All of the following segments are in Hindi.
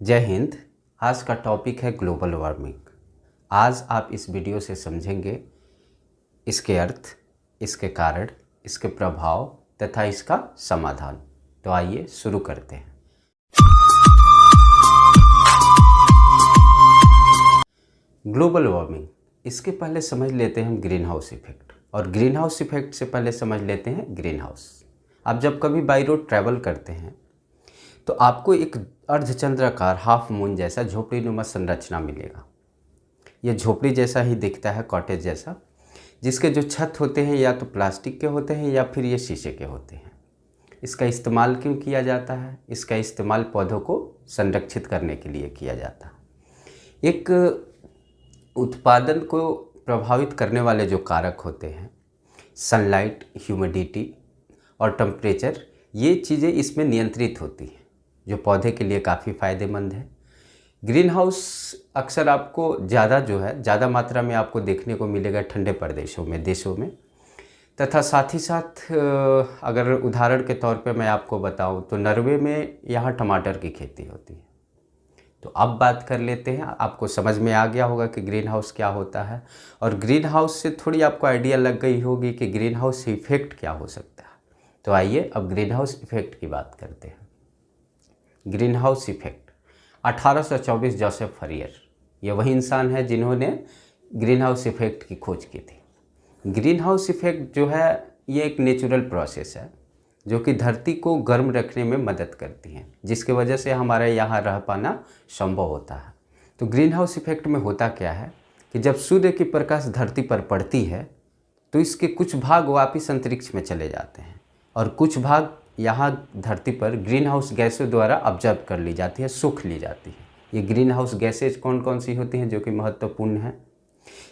जय हिंद। आज का टॉपिक है ग्लोबल वार्मिंग। आज आप इस वीडियो से समझेंगे इसके अर्थ, इसके कारण, इसके प्रभाव तथा इसका समाधान। तो आइए शुरू करते हैं। ग्लोबल वार्मिंग, इसके पहले समझ लेते हैं हम ग्रीन हाउस इफेक्ट, और ग्रीन हाउस इफेक्ट से पहले समझ लेते हैं ग्रीन हाउस। आप जब कभी बाई रोड ट्रैवल करते हैं तो आपको एक अर्धचंद्राकार हाफ मून जैसा झोपड़ी नुमा संरचना मिलेगा। ये झोपड़ी जैसा ही दिखता है, कॉटेज जैसा, जिसके जो छत होते हैं या तो प्लास्टिक के होते हैं या फिर ये शीशे के होते हैं। इसका इस्तेमाल क्यों किया जाता है? इसका इस्तेमाल पौधों को संरक्षित करने के लिए किया जाता है। एक उत्पादन को प्रभावित करने वाले जो कारक होते हैं, सनलाइट, ह्यूमिडिटी और टेम्परेचर, ये चीज़ें इसमें नियंत्रित होती हैं, जो पौधे के लिए काफ़ी फ़ायदेमंद है। ग्रीन हाउस अक्सर आपको ज़्यादा मात्रा में आपको देखने को मिलेगा ठंडे प्रदेशों में, देशों में। तथा साथ ही साथ अगर उदाहरण के तौर पे मैं आपको बताऊं तो नॉर्वे में यहाँ टमाटर की खेती होती है। तो अब बात कर लेते हैं। आपको समझ में आ गया होगा कि ग्रीन हाउस क्या होता है, और ग्रीन हाउस से थोड़ी आपको आइडिया लग गई होगी कि ग्रीन हाउस इफेक्ट क्या हो सकता है। तो आइए अब ग्रीन हाउस इफेक्ट की बात करते हैं। Green house effect 1824 Joseph Fourier, ये वही इंसान है जिन्होंने ग्रीन हाउस इफेक्ट की खोज की थी। ग्रीन हाउस इफेक्ट जो है ये एक नेचुरल प्रोसेस है जो कि धरती को गर्म रखने में मदद करती है, जिसकी वजह से हमारे यहाँ रह पाना संभव होता है। तो ग्रीन हाउस इफेक्ट में होता क्या है कि जब सूर्य की प्रकाश धरती पर पड़ती है तो इसके कुछ भाग वापिस अंतरिक्ष में चले जाते हैं और कुछ भाग यहाँ धरती पर ग्रीन हाउस गैसों द्वारा ऑब्जर्व कर ली जाती है, सूख ली जाती है। ये ग्रीन हाउस गैसेज कौन कौन सी होती हैं जो कि महत्वपूर्ण हैं?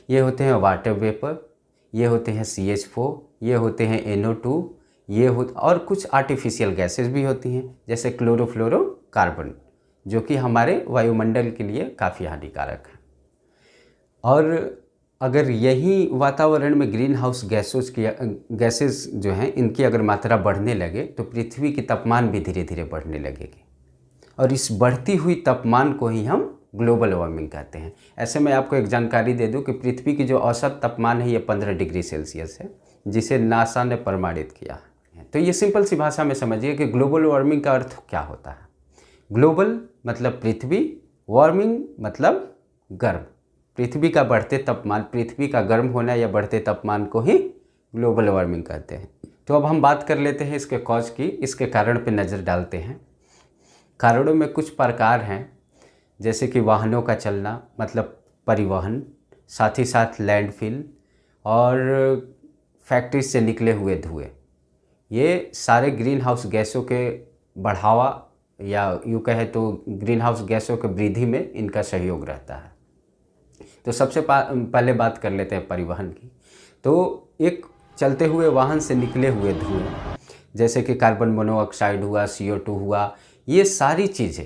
ये होते हैं वाटर वेपर, ये होते हैं CH4, ये होते हैं NO2, और कुछ आर्टिफिशियल गैसेज भी होती हैं जैसे क्लोरोफ्लोरोकार्बन, जो कि हमारे वायुमंडल के लिए काफ़ी हानिकारक है। और अगर यही वातावरण में ग्रीन हाउस गैसेस जो हैं इनकी अगर मात्रा बढ़ने लगे तो पृथ्वी की तापमान भी धीरे धीरे बढ़ने लगेगी, और इस बढ़ती हुई तापमान को ही हम ग्लोबल वार्मिंग कहते हैं। ऐसे में आपको एक जानकारी दे दूं कि पृथ्वी की जो औसत तापमान है ये 15 डिग्री सेल्सियस है, जिसे नासा ने प्रमाणित किया है। तो ये सिंपल सी भाषा में समझिए कि ग्लोबल वार्मिंग का अर्थ क्या होता है। ग्लोबल मतलब पृथ्वी, वार्मिंग मतलब गर्म। पृथ्वी का बढ़ते तापमान, पृथ्वी का गर्म होना या बढ़ते तापमान को ही ग्लोबल वार्मिंग कहते हैं। तो अब हम बात कर लेते हैं इसके कॉज की, इसके कारण पे नज़र डालते हैं। कारणों में कुछ प्रकार हैं, जैसे कि वाहनों का चलना मतलब परिवहन, साथ ही साथ लैंडफिल और फैक्ट्री से निकले हुए धुएँ, ये सारे ग्रीन हाउस गैसों के बढ़ावा या यूँ कहे तो ग्रीन हाउस गैसों के वृद्धि में इनका सहयोग रहता है। तो सबसे पहले बात कर लेते हैं परिवहन की। तो एक चलते हुए वाहन से निकले हुए धुएं, जैसे कि कार्बन मोनोऑक्साइड हुआ, CO2 हुआ, ये सारी चीज़ें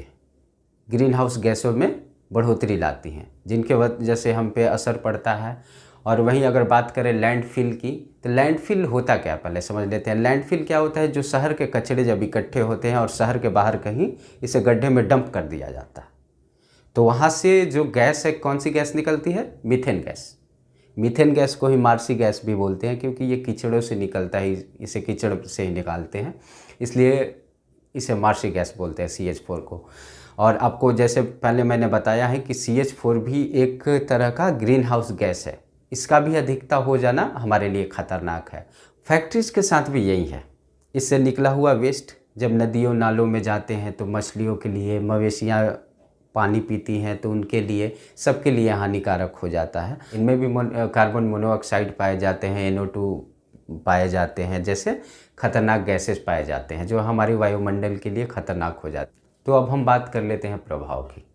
ग्रीन हाउस गैसों में बढ़ोतरी लाती हैं, जिनके वजह से हम पे असर पड़ता है। और वहीं अगर बात करें लैंडफिल की, तो लैंडफिल होता क्या, पहले समझ लेते हैं। लैंडफिल क्या होता है? जो शहर के कचरे जब इकट्ठे होते हैं और शहर के बाहर कहीं इसे गड्ढे में डंप कर दिया जाता है, तो वहाँ से जो गैस है, कौन सी गैस निकलती है? Methane gas. मीथेन गैस को ही मार्सी गैस भी बोलते हैं, क्योंकि ये कीचड़ों से निकलता है, इसे कीचड़ से ही निकालते हैं, इसलिए इसे मार्सी गैस बोलते हैं, CH4 को। और आपको जैसे पहले मैंने बताया है कि CH4 भी एक तरह का ग्रीन हाउस गैस है, इसका भी अधिकता हो जाना हमारे लिए ख़तरनाक है। फैक्ट्रीज के साथ भी यही है। इससे निकला हुआ वेस्ट जब नदियों नालों में जाते हैं तो मछलियों के लिए, मवेशियाँ पानी पीती हैं तो उनके लिए, सबके लिए हानिकारक हो जाता है। इनमें भी कार्बन मोनोऑक्साइड पाए जाते हैं, NO2 पाए जाते हैं, जैसे खतरनाक गैसेस पाए जाते हैं जो हमारे वायुमंडल के लिए खतरनाक हो जाते हैं। तो अब हम बात कर लेते हैं प्रभाव की।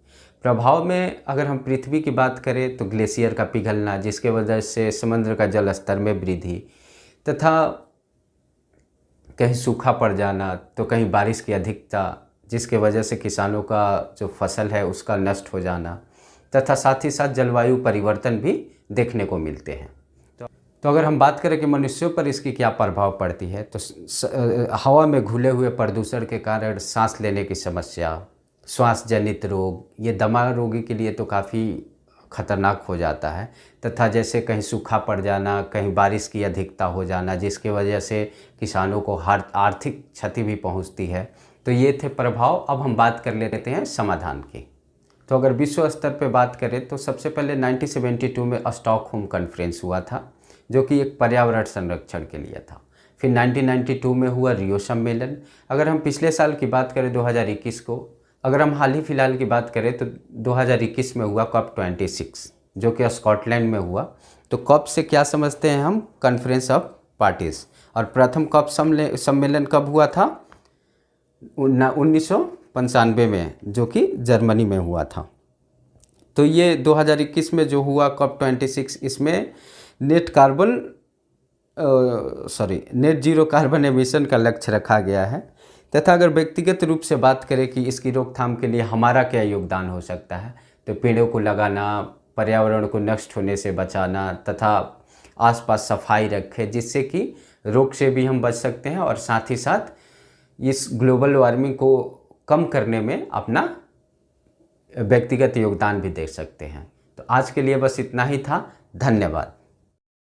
प्रभाव में अगर हम पृथ्वी की बात करें तो ग्लेशियर का पिघलना, जिसके वजह से समुद्र का जल स्तर में वृद्धि, तथा कहीं सूखा पड़ जाना तो कहीं बारिश की अधिकता, जिसके वजह से किसानों का जो फसल है उसका नष्ट हो जाना, तथा साथ ही साथ जलवायु परिवर्तन भी देखने को मिलते हैं। तो अगर हम बात करें कि मनुष्यों पर इसकी क्या प्रभाव पड़ती है, तो हवा में घुले हुए प्रदूषण के कारण सांस लेने की समस्या, श्वास जनित रोग, ये दमा रोगी के लिए तो काफ़ी खतरनाक हो जाता है। तथा जैसे कहीं सूखा पड़ जाना, कहीं बारिश की अधिकता हो जाना, जिसकी वजह से किसानों को आर्थिक क्षति भी पहुंचती है। तो ये थे प्रभाव। अब हम बात कर लेते हैं समाधान की। तो अगर विश्व स्तर पे बात करें तो सबसे पहले 1972 में स्टॉकहोम कॉन्फ्रेंस हुआ था, जो कि एक पर्यावरण संरक्षण के लिए था। फिर 1992 में हुआ रियो सम्मेलन। अगर हम पिछले साल की बात करें 2021 को, अगर हम हाल ही फिलहाल की बात करें तो 2021 में हुआ COP26, जो कि स्कॉटलैंड में हुआ। तो कॉप से क्या समझते हैं हम? Conference of parties. और प्रथम कॉप सम्मेलन कब हुआ था? 1995 में, जो कि जर्मनी में हुआ था। तो ये 2021 में जो हुआ COP26, इसमें नेट जीरो कार्बन एमिशन का लक्ष्य रखा गया है। तथा अगर व्यक्तिगत रूप से बात करें कि इसकी रोकथाम के लिए हमारा क्या योगदान हो सकता है, तो पेड़ों को लगाना, पर्यावरण को नष्ट होने से बचाना तथा आसपास सफाई रखें, जिससे कि रोग से भी हम बच सकते हैं और साथ ही साथ इस ग्लोबल वार्मिंग को कम करने में अपना व्यक्तिगत योगदान भी दे सकते हैं। तो आज के लिए बस इतना ही था। धन्यवाद।